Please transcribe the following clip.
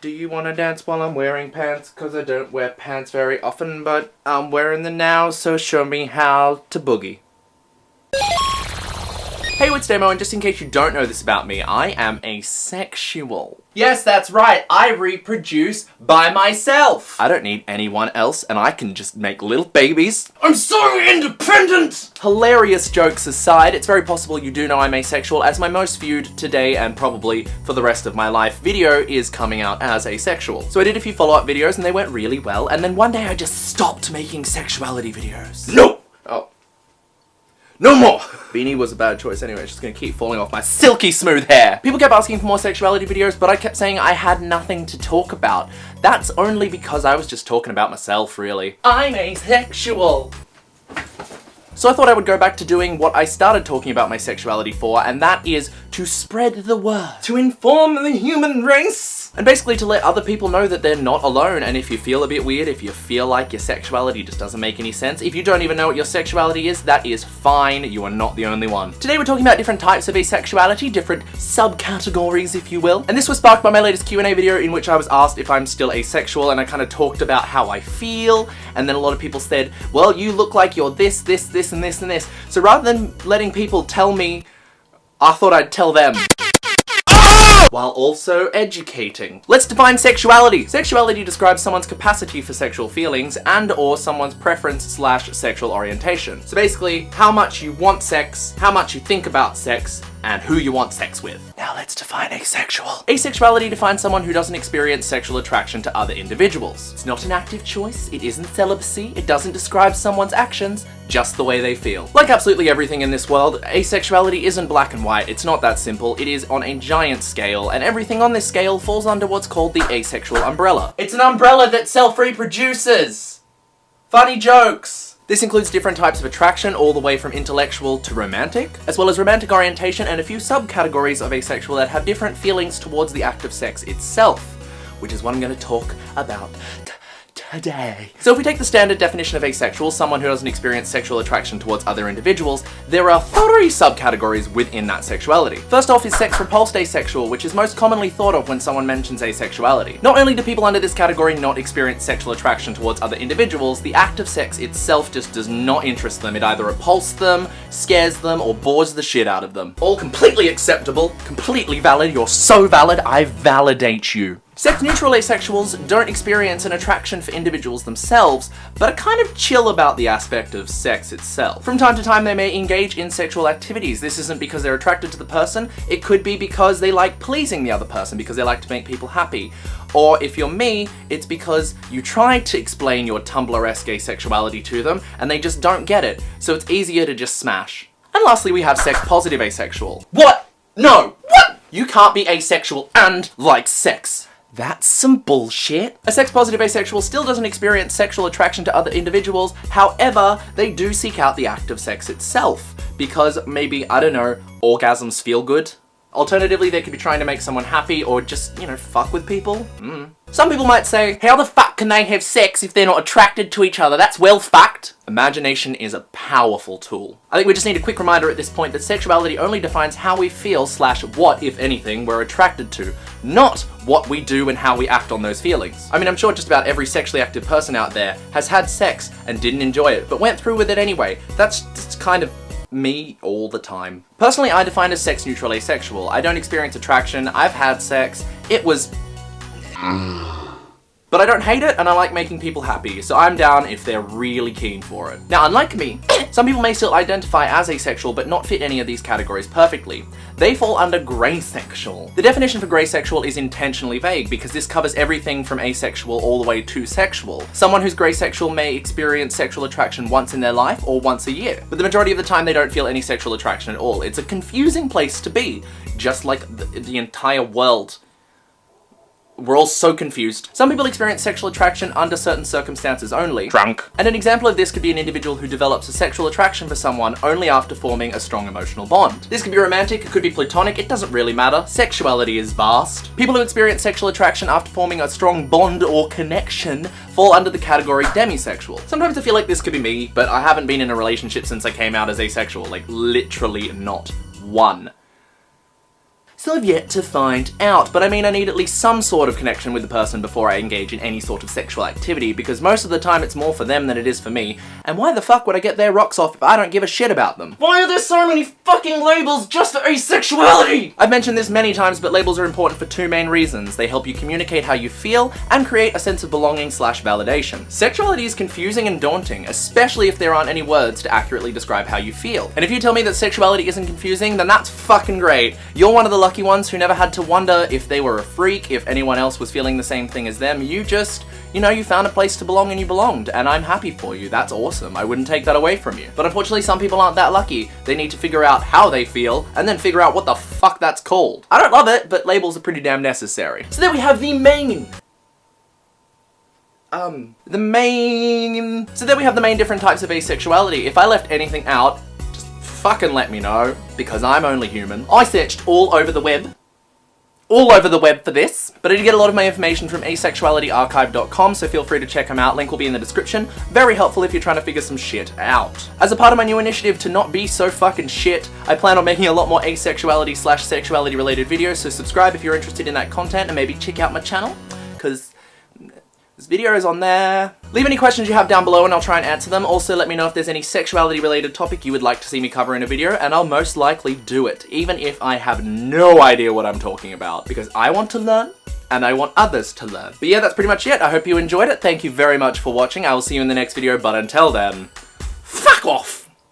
Do you want to dance while I'm wearing pants? Cause I don't wear pants very often, but I'm wearing them now, so show me how to boogie. Hey, it's Demo, and just in case you don't know this about me, I am asexual. Yes, that's right, I reproduce by myself. I don't need anyone else, and I can just make little babies. I'm so independent! Hilarious jokes aside, it's very possible you do know I'm asexual, as my most viewed today, and probably for the rest of my life, video is coming out as asexual. So I did a few follow-up videos, and they went really well, and then one day I just stopped making sexuality videos. No! Oh. No more! Beanie was a bad choice anyway, it's just gonna keep falling off my silky smooth hair. People kept asking for more sexuality videos, but I kept saying I had nothing to talk about. That's only because I was just talking about myself, really. I'm asexual! So I thought I would go back to doing what I started talking about my sexuality for, and that is to spread the word. To inform the human race! And basically to let other people know that they're not alone, and if you feel a bit weird, if you feel like your sexuality just doesn't make any sense, if you don't even know what your sexuality is, that is fine, you are not the only one. Today we're talking about different types of asexuality, different subcategories, if you will. And this was sparked by my latest Q&A video in which I was asked if I'm still asexual, and I kind of talked about how I feel, and then a lot of people said, well, you look like you're this, this, this, and this, and this. So rather than letting people tell me, I thought I'd tell them. While also educating. Let's define sexuality. Sexuality describes someone's capacity for sexual feelings and or someone's preference / sexual orientation. So basically, how much you want sex, how much you think about sex, and who you want sex with. Now let's define asexual. Asexuality defines someone who doesn't experience sexual attraction to other individuals. It's not an active choice, it isn't celibacy, it doesn't describe someone's actions, just the way they feel. Like absolutely everything in this world, asexuality isn't black and white, it's not that simple, it is on a giant scale, and everything on this scale falls under what's called the asexual umbrella. It's an umbrella that self-reproduces! Funny jokes! This includes different types of attraction, all the way from intellectual to romantic, as well as romantic orientation and a few subcategories of asexual that have different feelings towards the act of sex itself, which is what I'm going to talk about today. So if we take the standard definition of asexual, someone who doesn't experience sexual attraction towards other individuals, there are 3 subcategories within that sexuality. First off is sex-repulsed asexual, which is most commonly thought of when someone mentions asexuality. Not only do people under this category not experience sexual attraction towards other individuals, the act of sex itself just does not interest them. It either repulses them, scares them, or bores the shit out of them. All completely acceptable, completely valid, you're so valid, I validate you. Sex-neutral asexuals don't experience an attraction for individuals themselves, but are kind of chill about the aspect of sex itself. From time to time they may engage in sexual activities. This isn't because they're attracted to the person, it could be because they like pleasing the other person, because they like to make people happy. Or if you're me, it's because you tried to explain your Tumblr-esque asexuality to them, and they just don't get it, so it's easier to just smash. And lastly we have sex-positive asexual. What? No! What? You can't be asexual and like sex. That's some bullshit. A sex-positive asexual still doesn't experience sexual attraction to other individuals, however, they do seek out the act of sex itself, because maybe, I don't know, orgasms feel good? Alternatively, they could be trying to make someone happy or just, you know, fuck with people. Some people might say, how the fuck can they have sex if they're not attracted to each other? That's well fucked. Imagination is a powerful tool. I think we just need a quick reminder at this point that sexuality only defines how we feel / what, if anything, we're attracted to, not what we do and how we act on those feelings. I mean, I'm sure just about every sexually active person out there has had sex and didn't enjoy it, but went through with it anyway. That's just kind of me all the time. Personally, I define as sex-neutral asexual. I don't experience attraction, I've had sex, it was but I don't hate it, and I like making people happy, so I'm down if they're really keen for it. Now, unlike me, some people may still identify as asexual but not fit any of these categories perfectly. They fall under Greysexual. The definition for Greysexual is intentionally vague because this covers everything from asexual all the way to sexual. Someone who's Greysexual may experience sexual attraction once in their life or once a year, but the majority of the time they don't feel any sexual attraction at all. It's a confusing place to be, just like the entire world. We're all so confused. Some people experience sexual attraction under certain circumstances only. Drunk. And an example of this could be an individual who develops a sexual attraction for someone only after forming a strong emotional bond. This could be romantic, it could be platonic, it doesn't really matter. Sexuality is vast. People who experience sexual attraction after forming a strong bond or connection fall under the category demisexual. Sometimes I feel like this could be me, but I haven't been in a relationship since I came out as asexual, like literally not one. Still have yet to find out, but I mean I need at least some sort of connection with the person before I engage in any sort of sexual activity, because most of the time it's more for them than it is for me, and why the fuck would I get their rocks off if I don't give a shit about them? Why are there so many fucking labels just for asexuality? I've mentioned this many times, but labels are important for two main reasons. They help you communicate how you feel, and create a sense of belonging / validation. Sexuality is confusing and daunting, especially if there aren't any words to accurately describe how you feel. And if you tell me that sexuality isn't confusing, then that's fucking great. You're one of the lucky ones who never had to wonder if they were a freak, if anyone else was feeling the same thing as them. You just, you know, you found a place to belong and you belonged, and I'm happy for you. That's awesome. I wouldn't take that away from you. But unfortunately, some people aren't that lucky. They need to figure out how they feel, and then figure out what the fuck that's called. I don't love it, but labels are pretty damn necessary. So then we have the main different types of asexuality. If I left anything out, just fucking let me know, because I'm only human. I searched all over the web for this, but I did get a lot of my information from asexualityarchive.com, so feel free to check them out. Link will be in the description. Very helpful if you're trying to figure some shit out. As a part of my new initiative to not be so fucking shit, I plan on making a lot more asexuality / sexuality related videos, so subscribe if you're interested in that content, and maybe check out my channel, because there's videos on there. Leave any questions you have down below and I'll try and answer them. Also, let me know if there's any sexuality related topic you would like to see me cover in a video, and I'll most likely do it, even if I have no idea what I'm talking about, because I want to learn and I want others to learn. But yeah, that's pretty much it. I hope you enjoyed it. Thank you very much for watching. I will see you in the next video, but until then, fuck off!